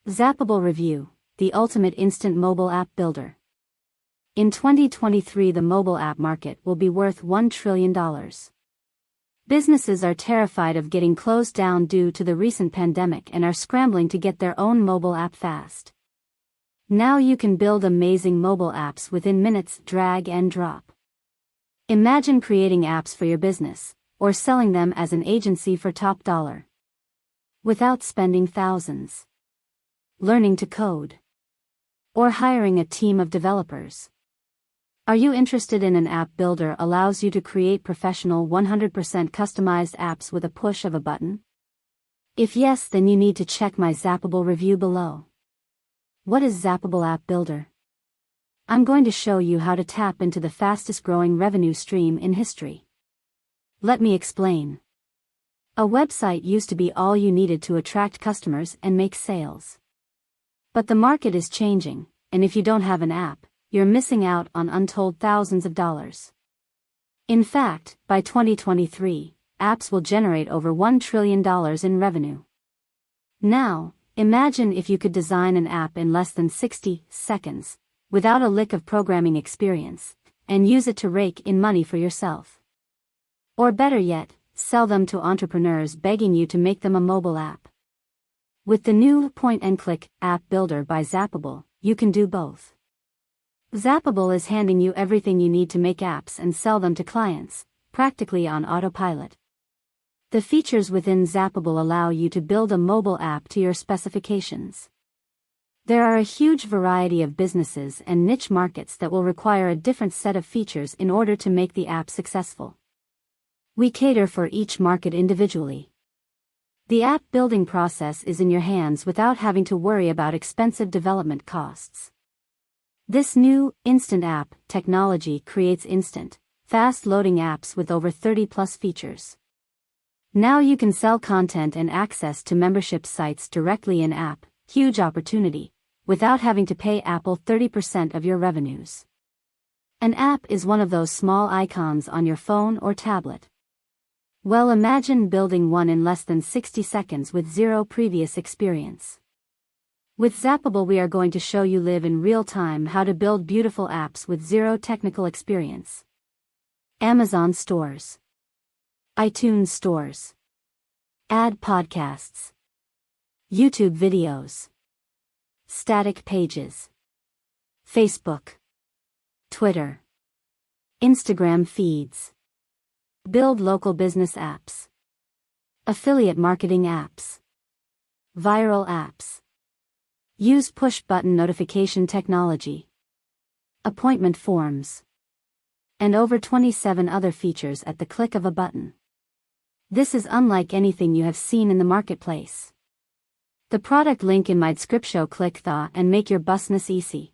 Zapable Review, the ultimate instant mobile app builder. In 2023, the mobile app market will be worth $1 trillion. Businesses are terrified of getting closed down due to the recent pandemic and are scrambling to get their own mobile app fast. Now you can build amazing mobile apps within minutes, drag and drop. Imagine creating apps for your business, or selling them as an agency for top dollar, without spending thousands, learning to code, or hiring a team of developers. Are you interested in an app builder allows you to create professional 100% customized apps with a push of a button? If yes, then you need to check my Zapable review below. What is Zapable App Builder? I'm going to show you how to tap into the fastest growing revenue stream in history. Let me explain. A website used to be all you needed to attract customers and make sales. But the market is changing, and if you don't have an app, you're missing out on untold thousands of dollars. In fact, by 2023, apps will generate over $1 trillion in revenue. Now, imagine if you could design an app in less than 60 seconds, without a lick of programming experience, and use it to rake in money for yourself. Or better yet, sell them to entrepreneurs begging you to make them a mobile app. With the new point-and-click app builder by Zapable, you can do both. Zapable is handing you everything you need to make apps and sell them to clients, practically on autopilot. The features within Zapable allow you to build a mobile app to your specifications. There are a huge variety of businesses and niche markets that will require a different set of features in order to make the app successful. We cater for each market individually. The app building process is in your hands without having to worry about expensive development costs. This new, instant app technology creates instant, fast-loading apps with over 30+ features. Now you can sell content and access to membership sites directly in-app, huge opportunity, without having to pay Apple 30% of your revenues. An app is one of those small icons on your phone or tablet. Well, imagine building one in less than 60 seconds with zero previous experience. With Zapable, we are going to show you live in real time how to build beautiful apps with zero technical experience. Amazon stores, iTunes stores, ad podcasts, YouTube videos, static pages, Facebook, Twitter, Instagram feeds. Build local business apps, affiliate marketing apps, viral apps. Use push-button notification technology, appointment forms, and over 27 other features at the click of a button. This is unlike anything you have seen in the marketplace. The product link in my description, click the and make your business easy.